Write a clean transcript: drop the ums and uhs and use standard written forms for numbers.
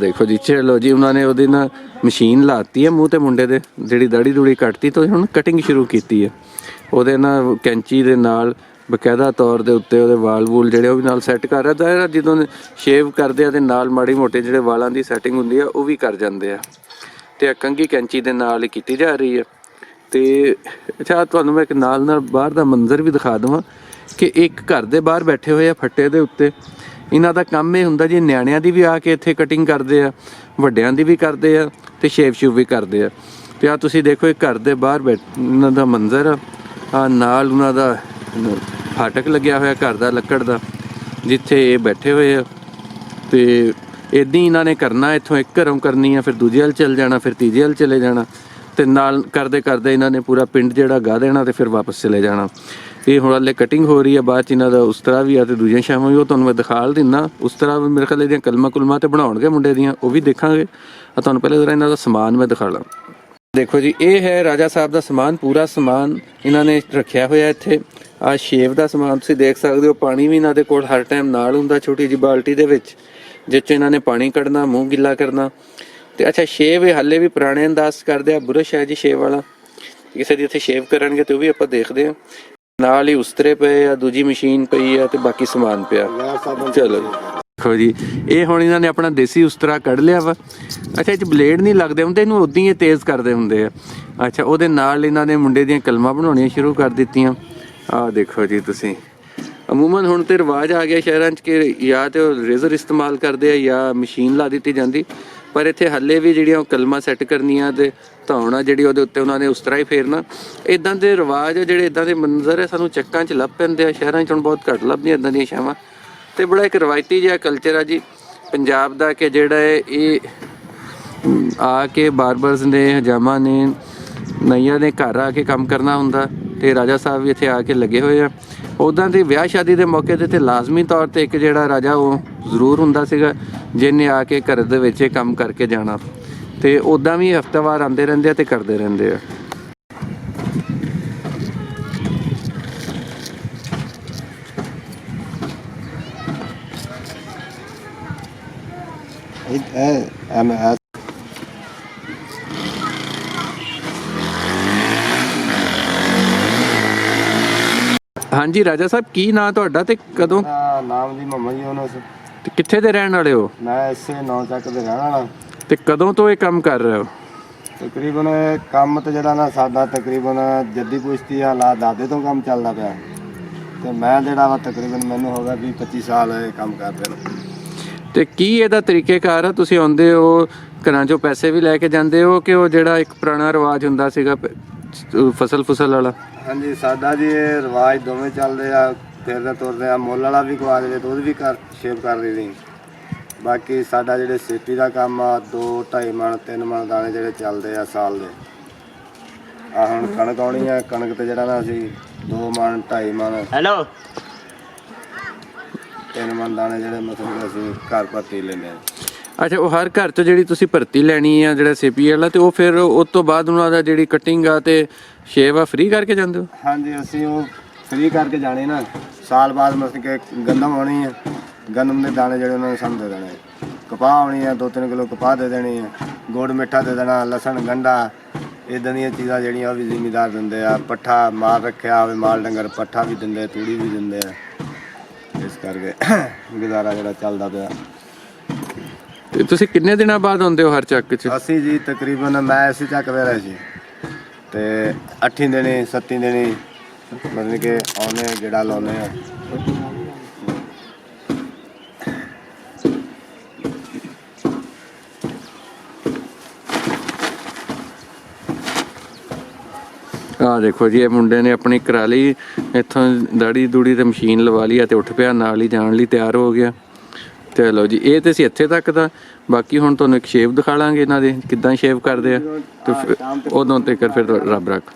देखो जी, चलो जी उन्होंने ਉਹਦੇ ਨਾਲ ਮਸ਼ੀਨ ਲਾਤੀ ਹੈ ਮੂੰਹ ਤੇ ਮੁੰਡੇ ਦੇ, ਜਿਹੜੀ ਦਾੜੀ ਦੂੜੀ ਕੱਟਤੀ तो ਹੁਣ ਕਟਿੰਗ ਸ਼ੁਰੂ ਕੀਤੀ ਹੈ ਉਹਦੇ ਨਾਲ ਕੈਂਚੀ ਦੇ ਨਾਲ ਬਕਾਇਦਾ ਤੌਰ ਦੇ ਉੱਤੇ ਉਹਦੇ ਵਾਲ ਵੂਲ ਜਿਹੜੇ ਉਹ ਵੀ ਨਾਲ ਸੈੱਟ ਕਰ ਰਿਹਾ ਤਾਂ ਜਦੋਂ ਸ਼ੇਵ ਕਰਦੇ ਆ ਤੇ ਨਾਲ ਮਾੜੀ ਮੋਟੇ ਜਿਹੜੇ ਵਾਲਾਂ ਦੀ ਸੈਟਿੰਗ ਹੁੰਦੀ ਆ ਉਹ ਵੀ ਕਰ ਜਾਂਦੇ ਆ ਤੇ ਕੰਘੀ ਕੈਂਚੀ ਦੇ ਨਾਲ ਹੀ ਕੀਤੀ ਜਾ ਰਹੀ ਹੈ। ਤੇ ਅੱਛਾ ਤੁਹਾਨੂੰ ਮੈਂ ਇੱਕ ਨਾਲ ਬਾਹਰ ਦਾ ਮੰਜ਼ਰ ਵੀ ਦਿਖਾ ਦਵਾਂ ਕਿ ਇੱਕ ਘਰ ਦੇ ਬਾਹਰ ਬੈਠੇ ਹੋਏ ਆ ਫੱਟੇ ਦੇ ਉੱਤੇ। ਇਹਨਾਂ ਦਾ ਕੰਮ ਇਹ ਹੁੰਦਾ ਜੀ ਨਿਆਣਿਆਂ ਦੀ ਵੀ ਆ ਕੇ ਇੱਥੇ ਕਟਿੰਗ ਕਰਦੇ ਆ, ਵੱਡਿਆਂ ਦੀ ਵੀ ਕਰਦੇ ਆ ਤੇ ਸ਼ੇਵ ਸ਼ੂਵ ਵੀ ਕਰਦੇ ਆ। ਤੇ ਆ ਤੁਸੀਂ ਦੇਖੋ ਇਹ ਘਰ ਦੇ ਬਾਹਰ ਇਹਨਾਂ ਦਾ ਮੰਜ਼ਰ ਆ ਨਾਲ ਉਹਨਾਂ ਦਾ ਫਾਟਕ ਲੱਗਿਆ ਹੋਇਆ ਘਰ ਦਾ ਲੱਕੜ ਦਾ ਜਿੱਥੇ ਇਹ ਬੈਠੇ ਹੋਏ ਆ। ਤੇ ਇੱਦਾਂ ਹੀ ਇਹਨਾਂ ਨੇ ਕਰਨਾ, ਇੱਥੋਂ ਇੱਕ ਘਰੋਂ ਕਰਨੀ ਆ ਫਿਰ ਦੂਜੇ ਵੱਲ ਚੱਲ ਜਾਣਾ ਫਿਰ ਤੀਜੇ ਵੱਲ ਚਲੇ ਜਾਣਾ ਤੇ ਨਾਲ ਕਰਦੇ ਕਰਦੇ ਇਹਨਾਂ ਨੇ ਪੂਰਾ ਪਿੰਡ ਜਿਹੜਾ ਗਾ ਦੇਣਾ ਤੇ ਫਿਰ ਵਾਪਸ ਚਲੇ ਜਾਣਾ। ਇਹ ਹੁਣ ਹਾਲੇ ਕਟਿੰਗ ਹੋ ਰਹੀ ਹੈ, ਬਾਅਦ 'ਚ ਇਹਨਾਂ ਦਾ ਉਸ ਤਰ੍ਹਾਂ ਵੀ ਆ ਤੇ ਦੂਜੀਆਂ ਸ਼ਾਮਾਂ ਵੀ ਉਹ ਤੁਹਾਨੂੰ ਮੈਂ ਦਿਖਾ ਦਿੰਦਾ। ਉਸ ਤਰ੍ਹਾਂ ਵੀ ਮੇਰੇ ਖਿਆਲ ਇਹਦੀਆਂ ਕਲਮਾਂ ਕੁਲਮਾਂ ਤੇ ਬਣਾਉਣਗੇ ਮੁੰਡੇ ਦੀਆਂ, ਉਹ ਵੀ ਦੇਖਾਂਗੇ। ਤੁਹਾਨੂੰ ਪਹਿਲੇ ਜ਼ਰਾ ਇਹਨਾਂ ਦਾ ਸਮਾਨ ਮੈਂ ਦਿਖਾ ਲਾਂ। ਦੇਖੋ ਜੀ ਇਹ ਹੈ ਰਾਜਾ ਸਾਹਿਬ ਦਾ ਸਮਾਨ, ਪੂਰਾ ਸਮਾਨ ਇਹਨਾਂ ਨੇ ਰੱਖਿਆ ਹੋਇਆ ਇੱਥੇ। ਆ ਸ਼ੇਵ ਦਾ ਸਮਾਨ ਤੁਸੀਂ ਦੇਖ ਸਕਦੇ ਹੋ, ਪਾਣੀ ਵੀ ਇਹਨਾਂ ਦੇ ਕੋਲ ਹਰ ਟਾਈਮ ਨਾਲ ਹੁੰਦਾ ਛੋਟੀ ਜਿਹੀ ਬਾਲਟੀ ਦੇ ਵਿੱਚ ਜਿਸ 'ਚ ਇਹਨਾਂ ਨੇ ਪਾਣੀ ਕੱਢਣਾ, ਮੂੰਹ ਗਿੱਲਾ ਕਰਨਾ। ਤੇ ਅੱਛਾ ਸ਼ੇਵ ਇਹ ਹਾਲੇ ਵੀ ਪੁਰਾਣੇ ਅੰਦਾਜ਼ ਕਰਦੇ ਆ, ਬੁਰਸ਼ ਹੈ ਜੀ ਸ਼ੇਵ ਵਾਲਾ, ਕਿਸੇ ਦੀ ਇੱਥੇ ਸ਼ੇਵ ਕਰਨਗੇ ਤੇ ਉਹ ਵੀ ਆਪਾਂ ਦੇਖਦੇ ਹਾਂ। ਨਾਲ ਹੀ ਉਸਤਰੇ ਪਏ ਆ, ਦੂਜੀ ਮਸ਼ੀਨ ਪਈ ਆ ਤੇ ਬਾਕੀ ਸਮਾਨ ਪਿਆ। ਚਲੋ ਦੇਖੋ ਜੀ ਇਹ ਹੁਣ ਇਹਨਾਂ ਨੇ ਆਪਣਾ ਦੇਸੀ ਉਸਤਰਾ ਕੱਢ ਲਿਆ ਵਾ। ਅੱਛਾ ਇਹ 'ਚ ਬਲੇਡ ਨਹੀਂ ਲੱਗਦੇ ਹੁੰਦੇ, ਇਹਨੂੰ ਉੱਦਾਂ ਹੀ ਤੇਜ਼ ਕਰਦੇ ਹੁੰਦੇ ਆ। ਅੱਛਾ ਉਹਦੇ ਨਾਲ ਇਹਨਾਂ ਨੇ ਮੁੰਡੇ ਦੀਆਂ ਕਲਮਾਂ ਬਣਾਉਣੀਆਂ ਸ਼ੁਰੂ ਕਰ ਦਿੱਤੀਆਂ। ਆਹ ਦੇਖੋ ਜੀ ਤੁਸੀਂ, ਅਮੂਮਨ ਹੁਣ ਤੇ ਰਿਵਾਜ ਆ ਗਿਆ ਸ਼ਹਿਰਾਂ 'ਚ ਕਿ ਜਾਂ ਤੇ ਉਹ ਰੇਜ਼ਰ ਇਸਤੇਮਾਲ ਕਰਦੇ ਆ ਜਾਂ ਮਸ਼ੀਨ ਲਾ ਦਿੱਤੀ ਜਾਂਦੀ, ਪਰ ਇੱਥੇ ਹਾਲੇ ਵੀ ਜਿਹੜੀਆਂ ਉਹ ਕਲਮਾਂ ਸੈੱਟ ਕਰਨੀਆਂ ਤੇ ਧੌਣਾ ਜਿਹੜੀ ਉਹਦੇ ਉੱਤੇ ਉਹਨਾਂ ਨੇ ਉਸ ਤਰ੍ਹਾਂ ਹੀ ਫੇਰਨਾ। ਇੱਦਾਂ ਦੇ ਰਿਵਾਜ ਜਿਹੜੇ ਇੱਦਾਂ ਦੇ ਮੰਜ਼ਰ ਹੈ ਸਾਨੂੰ ਚੱਕਾਂ 'ਚ ਲੱਭ ਪੈਂਦੇ ਆ, ਸ਼ਹਿਰਾਂ 'ਚ ਹੁਣ ਬਹੁਤ ਘੱਟ ਲੱਭਦੀਆਂ ਇੱਦਾਂ ਦੀਆਂ ਛਾਵਾਂ। ਤੇ ਬੜਾ ਇੱਕ ਰਵਾਇਤੀ ਜਿਹਾ ਕਲਚਰ ਆ ਜੀ ਪੰਜਾਬ ਦਾ ਕਿ ਜਿਹੜਾ ਹੈ ਇਹ ਆ ਕੇ ਬਾਰਬਰਸ ਨੇ, ਹਜਾਮਾਂ ਨੇ, ਨਈਆਂ ਨੇ ਘਰ ਆ ਕੇ ਕੰਮ ਕਰਨਾ ਹੁੰਦਾ ਤੇ ਰਾਜਾ ਸਾਹਿਬ ਵੀ ਇੱਥੇ ਆ ਕੇ ਲੱਗੇ ਹੋਏ ਆ। ਉੱਦਾਂ ਦੇ ਵਿਆਹ ਸ਼ਾਦੀ ਦੇ ਮੌਕੇ 'ਤੇ ਲਾਜ਼ਮੀ ਤੌਰ 'ਤੇ ਇੱਕ ਜਿਹੜਾ ਰਾਜਾ ਉਹ ਜ਼ਰੂਰ ਹੁੰਦਾ ਸੀਗਾ ਜਿਹਨੇ ਆ ਕੇ ਘਰ ਦੇ ਵਿੱਚ ਕੰਮ ਕਰਕੇ ਜਾਣਾ। ਤੇ ਉੱਦਾਂ ਵੀ ਹਫ਼ਤਾਵਾਰ ਆਉਂਦੇ ਰਹਿੰਦੇ ਆ ਤੇ ਕਰਦੇ ਰਹਿੰਦੇ ਆ। ਹਾਂਜੀ ਰਾਜਾ ਸਾਹਿਬ ਕੀ ਨਾਂ ਤੁਹਾਡਾ ਤੇ ਕਦੋਂ? ਨਾਮ ਜੀ ਮੁਹੰਮਦ ਯੂਨਸ। ਤੇ ਕਿੱਥੇ ਦੇ ਰਹਿਣ ਵਾਲੇ ਹੋ? ਮੈਂ ਇਸੇ ਨੌ ਚੱਕ ਦੇ ਰਹਿਣ ਵਾਲਾ। ਤੇ ਕਦੋਂ ਤੋਂ ਇਹ ਕੰਮ ਕਰ ਰਹੇ ਹੋ? ਤਕਰੀਬਨ ਕੰਮ ਤੇ ਜਿਹੜਾ ਨਾ ਸਾਡਾ ਤਕਰੀਬਨ ਜੱਦੀ ਪੁਸ਼ਤੀ ਹਾਲਾਤ ਦਾਦੇ ਤੋਂ ਕੰਮ ਚੱਲਦਾ ਪਿਆ ਤੇ ਮੈਂ ਜਿਹੜਾ ਵਾ ਤਕਰੀਬਨ ਮੈਨੂੰ ਹੋ ਗਿਆ 20-25 ਸਾਲ ਇਹ ਕੰਮ ਕਰਦੇ ਨੂੰ। ਤੇ ਕੀ ਇਹਦਾ ਤਰੀਕੇਕਾਰ ਆ? ਤੁਸੀਂ ਆਉਂਦੇ ਹੋ ਘਰਾਂ 'ਚੋਂ ਪੈਸੇ ਵੀ ਲੈ ਕੇ ਜਾਂਦੇ ਹੋ ਕਿ ਉਹ ਜਿਹੜਾ ਇੱਕ ਪੁਰਾਣਾ ਰਿਵਾਜ ਹੁੰਦਾ ਸੀਗਾ ਫਸਲ ਵਾਲਾ? ਹਾਂਜੀ ਸਾਡਾ ਜੀ ਇਹ ਰਿਵਾਜ ਦੋਵੇਂ ਚੱਲਦੇ ਆ, ਫਿਰਦੇ ਤੁਰਦੇ ਆ। ਮੁੱਲ ਵਾਲਾ ਵੀ ਕਵਾ ਦੇ ਦੁੱਧ ਵੀ ਸ਼ੇਵ ਕਰ ਲਈ। ਬਾਕੀ ਸਾਡਾ ਜਿਹੜੇ ਸੇਪੀ ਦਾ ਕੰਮ ਆ 2-2.5 ਮਣ 3 ਮਣ ਦਾਣੇ ਜਿਹੜੇ ਚੱਲਦੇ ਆ ਸਾਲ ਦੇ। ਆ ਹੁਣ ਕਣਕ ਆਉਣੀ ਆ, ਕਣਕ ਤੇ ਜਿਹੜਾ ਨਾ ਅਸੀਂ 2 ਮਣ 2.5 ਮਣ ਹੈਲੋ 3 ਮਣ ਦਾਣੇ ਜਿਹੜੇ ਮਤਲਬ ਅਸੀਂ ਘਰ ਭਰਤੀ ਲੈਂਦੇ ਆ। ਅੱਛਾ ਉਹ ਹਰ ਘਰ 'ਚ ਜਿਹੜੀ ਤੁਸੀਂ ਭਰਤੀ ਲੈਣੀ ਆ ਜਿਹੜਾ ਸੇਪੀ ਵਾਲਾ ਤੇ ਉਹ ਫਿਰ ਉਸ ਤੋਂ ਬਾਅਦ ਉਹਨਾਂ ਦਾ ਜਿਹੜੀ ਕਟਿੰਗ ਆ ਤੇ ਸ਼ੇਵ ਆ ਫ੍ਰੀ ਕਰਕੇ ਜਾਂਦੇ ਹੋ? ਹਾਂਜੀ ਅਸੀਂ ਉਹ ਫ੍ਰੀ ਕਰਕੇ ਜਾਣੇ ਨਾ। ਸਾਲ ਬਾਅਦ ਮਤਲਬ ਕਿ ਗੰਦਮ ਆਉਣੀ ਆ, ਗੰਦਮ ਦੇ ਦਾਣੇ ਜਿਹੜੇ ਉਹਨਾਂ ਨੂੰ ਸਾਨੂੰ ਦੇ ਦੇਣੇ। ਕਪਾਹ ਆਉਣੀ ਆ 2-3 ਕਿਲੋ ਕਪਾਹ ਦੇ ਦੇਣੀ ਆ, ਗੁੜ ਮਿੱਠਾ ਦੇ ਦੇਣਾ, ਲਸਣ ਗੰਢਾ ਇੱਦਾਂ ਦੀਆਂ ਚੀਜ਼ਾਂ ਜਿਹੜੀਆਂ ਉਹ ਵੀ ਜ਼ਿਮੀਦਾਰ ਦਿੰਦੇ ਆ। ਪੱਠਾ ਮਾਲ ਰੱਖਿਆ ਹੋਵੇ ਮਾਲ ਡੰਗਰ ਪੱਠਾ ਵੀ ਦਿੰਦੇ, ਤੂੜੀ ਵੀ ਦਿੰਦੇ ਆ। ਇਸ ਕਰਕੇ ਗੁਜ਼ਾਰਾ ਜਿਹੜਾ ਚੱਲਦਾ ਪਿਆ। ਤੇ ਤੁਸੀਂ ਕਿੰਨੇ ਦਿਨਾਂ ਬਾਅਦ ਆਉਂਦੇ ਹੋ ਹਰ ਚੱਕ 'ਚ? ਅਸੀਂ ਜੀ ਤਕਰੀਬਨ ਮੈਂ ਇਸੇ ਚੱਕ ਵੇ ਰਹੇ ਸੀ ਤੇ 8 ਦਿਨੀ 7 ਦਿਨੀ ਮਤਲਬ ਕਿ ਆਉਨੇ ਜਿਹੜਾ ਲਾਉਂਦੇ ਆ। ਆਹ ਦੇਖੋ ਜੀ ਇਹ ਮੁੰਡੇ ਨੇ ਆਪਣੀ ਕਰਾ ਲਈ ਇੱਥੋਂ ਦਾੜੀ ਦੂੜੀ ਤੇ ਮਸ਼ੀਨ ਲਵਾ ਲਈ ਤੇ ਉੱਠ ਪਿਆ, ਨਾਲ ਹੀ ਜਾਣ ਲਈ ਤਿਆਰ ਹੋ ਗਿਆ। ਚਲੋ ਜੀ ਇਹ ਤੇ ਅਸੀਂ ਇੱਥੇ ਤੱਕ ਦਾ, ਬਾਕੀ ਹੁਣ ਤੁਹਾਨੂੰ ਇੱਕ ਸ਼ੇਵ ਦਿਖਾ ਲਾਂਗੇ ਇਹਨਾਂ ਦੇ ਕਿੱਦਾਂ ਸ਼ੇਵ ਕਰਦੇ ਆ ਤੇ ਉਦੋਂ ਤੱਕ ਫਿਰ ਰੱਬ ਰੱਖ।